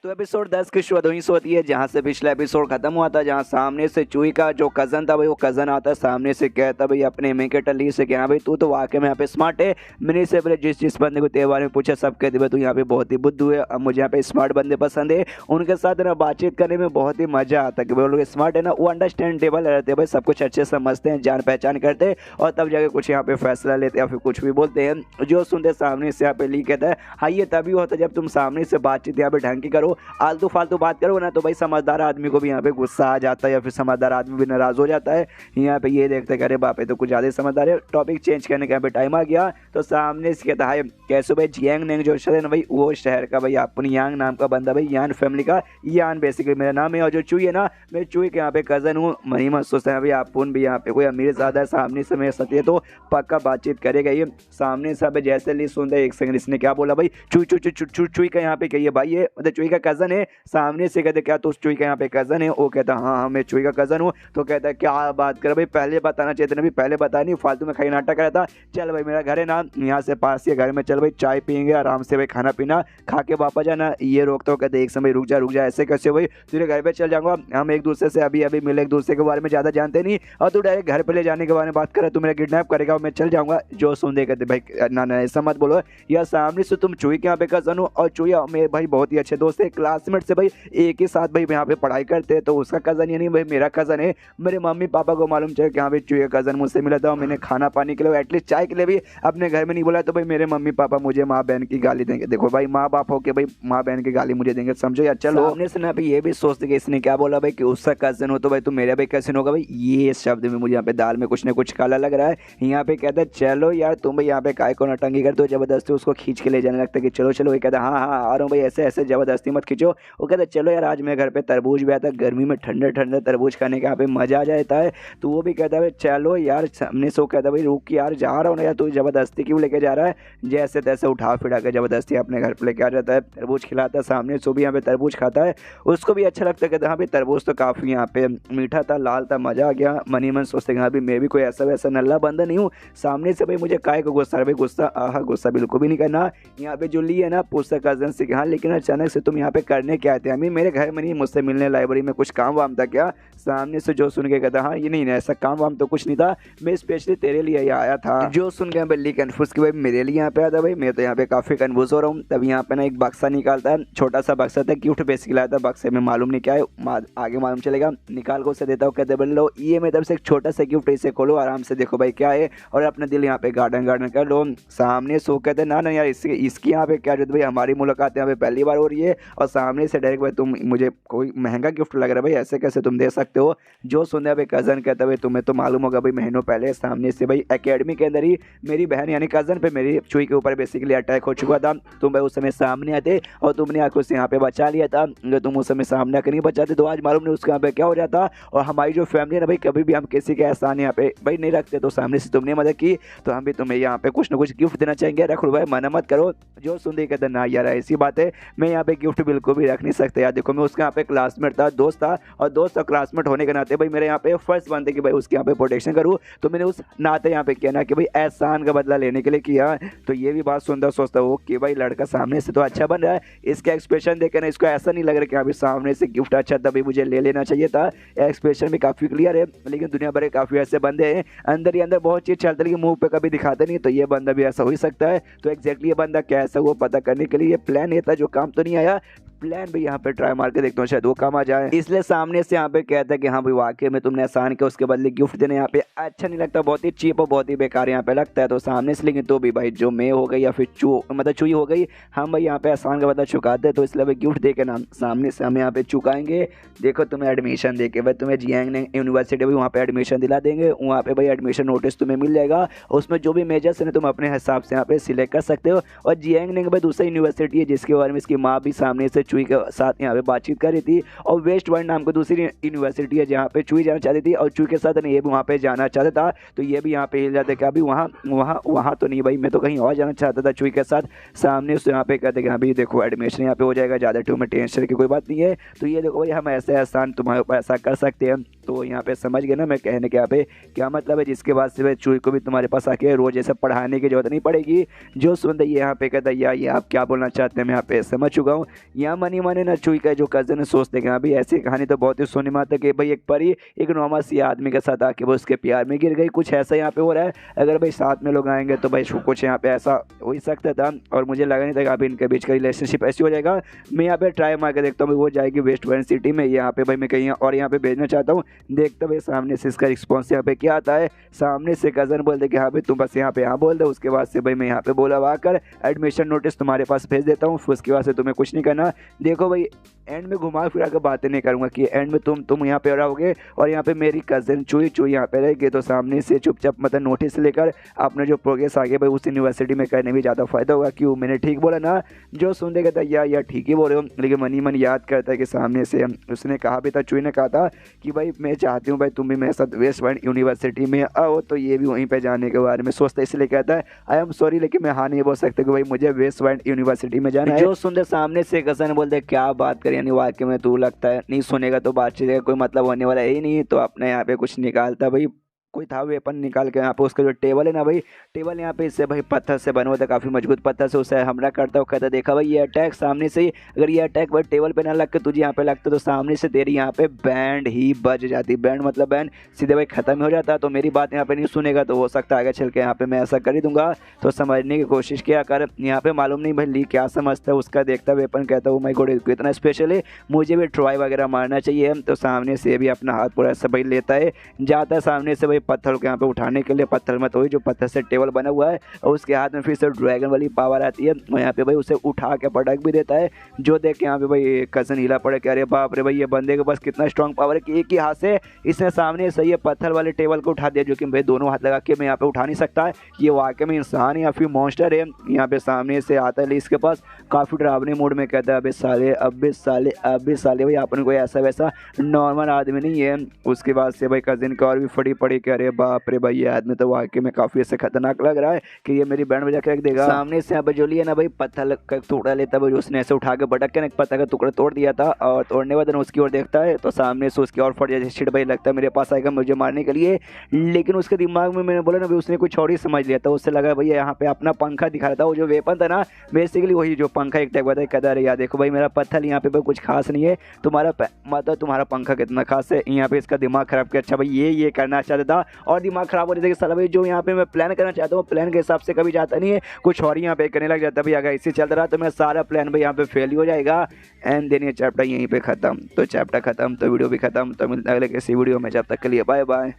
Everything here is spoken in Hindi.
तो एपिसोड 10 की शुरुआत वहीं से होती है जहां से पिछला एपिसोड खत्म हुआ था, जहां सामने से चूई का जो कजन था भाई, वो कजन आता है सामने से, कहता भाई अपने मेकेटर ली से कि हाँ भाई तू तो वाकई में यहाँ पे स्मार्ट है। मैंने इससे पहले जिस बंदे को तेरे बारे में पूछा सब कहते भाई तू यहाँ पे बहुत ही बुद्धू है। अब मुझे यहाँ पे स्मार्ट बंदे पसंद है, उनके साथ ना बातचीत करने में बहुत ही मजा आता है कि वो लोग स्मार्ट है ना, वो अंडरस्टैंडेबल रहते हैं भाई, सब कुछ अच्छे समझते हैं, जान पहचान करते हैं और तब जाके कुछ यहाँ पे फैसला लेते हैं या फिर कुछ भी बोलते हैं। जो सुनते सामने से यहाँ पे ली कहता है हाँ ये तभी होता है जब तुम सामने से बातचीत यहाँ पे ढंग की करो, आलतू फालतू बात करो ना तो भाई समझदार आदमी को भी यहाँ पे गुस्सा आ जाता है या फिर समझदार आदमी भी नाराज हो जाता है। यहाँ पे ये देखते करे बाप है तो कुछ ज़्यादा समझदार है। टॉपिक चेंज करने का यहाँ पे टाइम आ गया तो सामने से कहता है कैसे भाई जियांग नेंग जो शहर है ना भाई, वो शहर का भाई अपनी यांग नाम का बंदा भाई, यान फैमिली का यान बेसिकली मेरा नाम है। और जो चुई है ना, मैं चुई के यहाँ पे कज़न हूँ। मनी मत सोचते हैं भाई अपुन भी यहाँ पे कोई अमीर ज़्यादा है, सामने से मेरे सत्य तो पक्का बातचीत करेगा ये। सामने से जैसे ली सुनते एक सेकंड इसने क्या बोला भाई, चुई का यहाँ पे कहिए भाई ये मतलब चुई का कज़न है। सामने से कहते क्या तो चुई का यहाँ पे कज़न है? वो कहता हाँ हाँ मैं चुई का कज़न हूँ। तो कहता है क्या बात कर भाई, पहले बताना चाहिए था, पहले बता नहीं, फालतू में खाई नाटक करा था। चल भाई मेरा घर है ना यहाँ से पास ही घर में, चल भाई चाय पियेंगे आराम से भाई, खाना पीना खा के वापस जाना। ये रोकता हो कहते एक समय रुक जा ऐसे कैसे भाई, तेरे घर पे चल जाऊंगा, हम एक दूसरे से अभी मिले, एक दूसरे के बारे में ज़्यादा जानते नहीं और तू डायरेक्ट घर पे ले जाने के बारे में बात कर, तू मेरा किडनैप करेगा और मैं चल जाऊंगा। जो सुन दे कहते भाई ना ऐसा मत बोलो यार, सामने से तुम चुई के यहाँ पे कज़न हो और चुई मेरे भाई बहुत ही अच्छे दोस्त है, क्लासमेट से भाई एक ही साथ भाई यहाँ पे पढ़ाई करते हैं, तो उसका कज़न यानी भाई मेरा कज़न है। मेरे मम्मी पापा को मालूम चले कि हाँ भाई चुई का कज़न मुझसे मिला था और मैंने खाना पानी के लिए एटलीस्ट चाय के लिए भी अपने घर में नहीं बोला, तो भाई मेरे मम्मी पापा मुझे माँ बहन की गाली देंगे। देखो भाई माँ बाप हो के भाई माँ बहन की गाली मुझे देंगे, समझो यार। चलो सामने से ना भाई ये भी सोचते कि इसने क्या बोला भाई कि उसका कज़न हो तो भाई तू मेरा भी कज़न होगा भाई। ये शब्द में मुझे यहाँ पे दाल में कुछ ना कुछ काला लग रहा है। यहाँ पे कहता है चलो यार तुम भाई यहाँ पे काय को नटंगी कर दो, जबरदस्ती उसको खींच के ले जाने लगता है कि चलो चलो। ये कहता है हाँ हाँ आ रहा हूँ भाई, ऐसे ऐसे जबरदस्ती मत खींचो। वो कहता है चलो यार आज मेरे घर पे तरबूज भी आता है, गर्मी में ठंडे ठंडे तरबूज खाने का यहाँ पे मजा आ जाता है। तो वो भी कहता है चलो यार, सामने से वो कहता है भाई रुक यार जा रहा हूँ ना यार, तू जबरदस्ती क्यों लेके जा रहा है? जैसे तैसे उठा फिरा कर जबरदस्ती अपने घर पे लेके आ जाता है, तरबूज खिलाता है। सामने से भी यहाँ पे तरबूज खाता है, उसको भी अच्छा लगता है। कहता है हाँ भाई तरबूज तो काफ़ी यहाँ पे मीठा था, लाल था, मजा आ गया। मनी मन सोचते हैं हाँ भाई मैं भी कोई ऐसा वैसा नल्ला बंदा नहीं हूँ। सामने से भाई मुझे काय को गुस्सा, भाई गुस्सा आहा गुस्सा बिल्कुल भी नहीं करना। यहाँ पे जो ली है ना पूछता कज़न से कि हाँ लेकिन अचानक से तुम यहाँ पे करने क्या आए थे? अभी मेरे घर में नहीं, मुझसे मिलने लाइब्रेरी में कुछ काम वाम था क्या? सामने से जो सुन के कहता हाँ ये नहीं ऐसा काम वाम तो कुछ नहीं था, मैं स्पेशली तेरे लिए यहाँ आया था। जो सुन के बिल्ली कन्फ्यूज कि भाई मेरे लिए यहाँ पे आया था? भाई मैं तो यहाँ पे काफ़ी कन्फ्यूज हो रहा हूँ। तब यहाँ पे ना एक बक्सा निकालता है, छोटा सा बक्सा था, गिफ्ट बेसिकली आया था। बक्से में मालूम नहीं क्या है, आगे मालूम चलेगा। निकाल को उसे देता हूँ, कहते बोल लो ये मेरी तरफ से एक छोटा सा गिफ्ट, इसे खोलो आराम से देखो भाई क्या है और अपने दिल यहाँ पे गार्डन कर लो। सामने सो कहते ना ना यार इसकी यहाँ पे क्या जरूरत भाई, हमारी मुलाकात यहाँ पे पहली बार हो रही है और सामने से डायरेक्ट भाई तुम मुझे कोई महंगा गिफ्ट लग रहा है भाई, ऐसे कैसे तुम दे सकते हो? जो सुनने भाई कज़न कहता है भाई तुम्हें तो मालूम होगा भाई महीनों पहले सामने से भाई एकेडमी के अंदर ही मेरी बहन यानी कज़न पे मेरी चुई के ऊपर बेसिकली अटैक हो चुका था। तुम भाई उस समय सामने आते और तुमने आकर उसे यहाँ पे बचा लिया था। अगर तुम उस समय सामने आकर नहीं बचाते तो आज मालूम नहीं उसके यहाँ पे क्या हो जाता। और हमारी जो फैमिली है ना भाई, कभी भी हम किसी के एहसान यहाँ पे भाई नहीं रखते, तो सामने से तुमने मदद की तो हम भी तुम्हें यहाँ पे कुछ ना कुछ गिफ्ट देना चाहेंगे, रख लो भाई मना मत करो। जो सुन दे कहते ना यार ऐसी बात है, मैं यहाँ पे गिफ्ट बिल्कुल भी रख नहीं सकता यार। देखो मैं उसके यहाँ पे क्लासमेट था, दोस्त था, और दोस्त और क्लासमेट होने के नाते भाई मेरे यहाँ पे फर्स्ट बनते कि भाई उसके यहाँ पे प्रोटेक्शन करूँ, तो मैंने उस नाते यहाँ पे किया ना कि भाई एहसान का बदला लेने के लिए किया। तो ये भी बात सुनता सोचता वो कि भाई लड़का सामने से तो अच्छा बन रहा है, इसका एक्सप्रेशन देखे ना इसको ऐसा नहीं लग रहा कि अभी सामने से गिफ्ट अच्छा था भाई मुझे ले लेना चाहिए था। एक्सप्रेशन भी काफ़ी क्लियर है, लेकिन दुनिया भर के काफ़ी ऐसे बंदे हैं अंदर ही अंदर बहुत चीज़ चलती है लेकिन मुंह पे कभी दिखाते नहीं, तो ये बंदा भी ऐसा हो ही सकता है। तो एग्जैक्टली ये बंदा कैसा वो पता करने के लिए ये प्लान ये था जो काम तो नहीं आया, प्लान भी यहाँ पे ट्राई मार के देखता हूँ शायद वो काम आ जाए। इसलिए सामने से यहाँ पे कहता है कि हाँ भाई वाकई में तुमने आसान किया, उसके बदले गिफ्ट देने यहाँ पे अच्छा नहीं लगता, बहुत ही चीप और बहुत ही बेकार यहाँ पे लगता है। तो सामने से लेकिन तो भी भाई जो मैं हो गई या फिर मतलब चुई हो गई, हम भाई यहाँ पे आसान का बदला चुकाते हैं, तो इसलिए भाई गिफ्ट दे के नाम सामने से हम यहाँ पे चुकाएंगे। देखो तुम्हें एडमिशन दे के भाई तुम्हें जियांग यूनिवर्सिटी भी वहाँ पे एडमिशन दिला देंगे, वहाँ पे भाई एडमिशन नोटिस तुम्हें मिल जाएगा, उसमें जो भी मेजर्स है तुम अपने हिसाब से यहाँ पे सिलेक्ट कर सकते हो। और जियांग भाई दूसरा यूनिवर्सिटी है जिसके बारे में इसकी माँ भी सामने से चुई के साथ यहाँ पे बातचीत कर रही थी। और वेस्ट वर्ल्ड नाम की दूसरी यूनिवर्सिटी है जहाँ पे चुई जाना चाहती थी और चुई के साथ ये भी वहाँ पे जाना चाहता था, तो ये भी यहाँ पे हिल जाते कि अभी वहाँ तो नहीं भाई, मैं तो कहीं और जाना चाहता था चुई के साथ। सामने उससे यहाँ पे कहते कि अभी देखो एडमिशन यहाँ पे हो जाएगा, ज़्यादा टू में टेंशन की कोई बात नहीं है। तो ये देखो भाई हम ऐसे एहसान तुम्हारे ऊपर ऐसा कर सकते हैं। तो यहाँ पे समझ गए ना मैं कहने के यहाँ पे क्या मतलब है, जिसके बाद से चुई को भी तुम्हारे पास आके रोज ऐसे पढ़ाने की जरूरत नहीं पड़ेगी। जो सुन ये यहाँ पे कहता है ये आप क्या बोलना चाहते हैं, मैं यहाँ पे समझ चुका हूँ। यहाँ मनी मने ना चुई का जो कजन सोचते कि हाँ भाई ऐसी कहानी तो बहुत ही सोनी माता है कि भाई एक परी एक नॉर्मल सी आदमी के साथ आके वो उसके प्यार में गिर गई, कुछ ऐसा यहाँ पे हो रहा है। अगर भाई साथ में लोग आएंगे तो भाई कुछ यहाँ पे ऐसा हो ही सकता था, और मुझे लगा नहीं था कि अभी इनके बीच का रिलेशनशिप ऐसी हो जाएगा। मैं यहाँ पे ट्राई मार के देखता हूँ, वो जाएगी वेस्ट पॉइंट सिटी में, यहाँ पे भाई मैं कहीं और यहाँ पे भेजना चाहता हूँ। देखता भाई सामने से इसका रिस्पॉन्स यहाँ पे क्या आता है। सामने से कजन बोल दे कि हाँ भाई तुम बस यहाँ पे हाँ बोल दो, उसके बाद से भाई मैं यहाँ पे बोला कर एडमिशन नोटिस तुम्हारे पास भेज देता हूँ, उसके बाद से तुम्हें कुछ नहीं करना। देखो भाई एंड में घुमा फिरा कर बातें नहीं करूँगा कि एंड में तुम यहाँ पे रहोगे और यहाँ पे मेरी कज़न चुई चुई यहाँ पे रहेगी। तो सामने से चुपचाप मतलब नोटिस लेकर अपने जो प्रोग्रेस आगे भाई उस यूनिवर्सिटी में करने में ज़्यादा फायदा होगा। क्यों मैंने ठीक बोला ना? जो सुन देगा था यार ठीक ही बोल रहे हो, लेकिन मनी मन याद करता है कि सामने से उसने कहा भी था, चुई ने कहा था कि भाई मैं चाहती हूँ भाई तुम भी मेरे साथ वेस्ट पॉइंट यूनिवर्सिटी में आओ, तो ये भी वहीं पर जाने के बारे में सोचता है, इसलिए कहता है आई एम सॉरी लेकिन मैं हाँ नहीं बोल सकता कि भाई मुझे वेस्ट पॉइंट यूनिवर्सिटी में जाना है। जो सुनते सामने से कज़न बोलते क्या बात कर, यानी वाकई में तू लगता है नहीं सुनेगा तो बातचीत का कोई मतलब होने वाला है ही नहीं। तो अपने यहाँ पे कुछ निकालता भाई, कोई था वेपन निकाल के यहाँ पे उसका जो टेबल है ना भाई, टेबल यहाँ पे इससे भाई पत्थर से बना हुआ था, काफ़ी मजबूत पत्थर से उससे हमला करता हुआ कहता देखा भाई ये अटैक सामने से ही, अगर ये अटैक भाई टेबल पे ना लग के तुझे यहाँ पे लगता तो सामने से तेरी यहाँ पे बैंड ही बज जाती। बैंड मतलब बैंड सीधे भाई ख़त्म हो जाता। तो मेरी बात यहाँ पे नहीं सुनेगा तो हो सकता है आगे चल के यहाँ पे मैं ऐसा कर ही दूंगा। तो समझने की कोशिश किया कर, यहाँ पे मालूम नहीं भाई ली क्या समझता है उसका। देखता वेपन कहता हूँ माई गॉड इतना स्पेशल है, मुझे भी ट्राई वगैरह मारना चाहिए। तो सामने से भी अपना हाथ पूरा ऐसा भाई लेता है, जाता है सामने से भाई पत्थर को यहाँ पे उठाने के लिए, पत्थर में तो वही जो पत्थर से टेबल बना हुआ है, और उसके हाथ में फिर से ड्रैगन वाली पावर आती है और यहाँ पे भाई उसे उठा के पटक भी देता है। जो देख के यहाँ पे भाई कज़न हिला पड़े कि अरे बाप रे भाई ये बंदे के पास कितना स्ट्रॉन्ग पावर है कि एक ही हाथ से इसने सामने से ये पत्थर वाले टेबल को उठा दिया, जो कि भाई दोनों हाथ लगा के मैं यहाँ पे उठा नहीं सकता है। ये वाकई में इंसान या फिर मॉन्स्टर है। यहाँ पे सामने से आता है इसके पास काफ़ी डरावने मूड में, कहता है अबे साले अबे साले अबे साले, भाई अपन कोई ऐसा वैसा नॉर्मल आदमी नहीं है। उसके बाद से भाई कज़न का और भी फटी पड़ी कि अरे बाप रे भाई ये आदमी तो वाकई में काफ़ी ऐसे खतरनाक लग रहा है कि ये मेरी बैंड बजा के रख देगा। सामने से यहाँ पे जो लिया ना भाई पत्थर का टुकड़ा लेता है, उसने ऐसे उठा के पटक के ना पत्थर का टुकड़ा तोड़ दिया था, और तोड़ने के बाद उसकी ओर देखता है तो सामने से उसकी और फट जाती है। शिट भाई लगता है मेरे पास आएगा मुझे मारने के लिए, लेकिन उसके दिमाग में मैंने बोला ना भाई उसने कुछ और ही समझ लिया था। उससे लगा भैया यहाँ पे अपना पंखा दिखा रहा था, वो जो वेपन था ना बेसिकली वही जो पंखा एक टाइप का था। कहता है यार देखो भाई मेरा पत्थर यहाँ पे कुछ खास नहीं है, तुम्हारा मतलब तुम्हारा पंखा कितना खास है। यहाँ पे इसका दिमाग खराब किया, अच्छा भाई ये करना चाहता था और दिमाग खराब हो रहा था कि साला भाई जो यहाँ पे मैं प्लान करना चाहता हूँ प्लान के हिसाब से कभी जाता नहीं है, कुछ और यहाँ पे करने लग जाता है। भाई अगर इसी चलता रहा तो मेरा सारा प्लान भाई यहाँ पे फेल ही हो जाएगा। एंड देन ये चैप्टर यहीं पे खत्म। तो चैप्टर खत्म तो वीडियो भी खत्म। तो मिलता है अगले किसी वीडियो में, जब तक के लिए बाय बाय।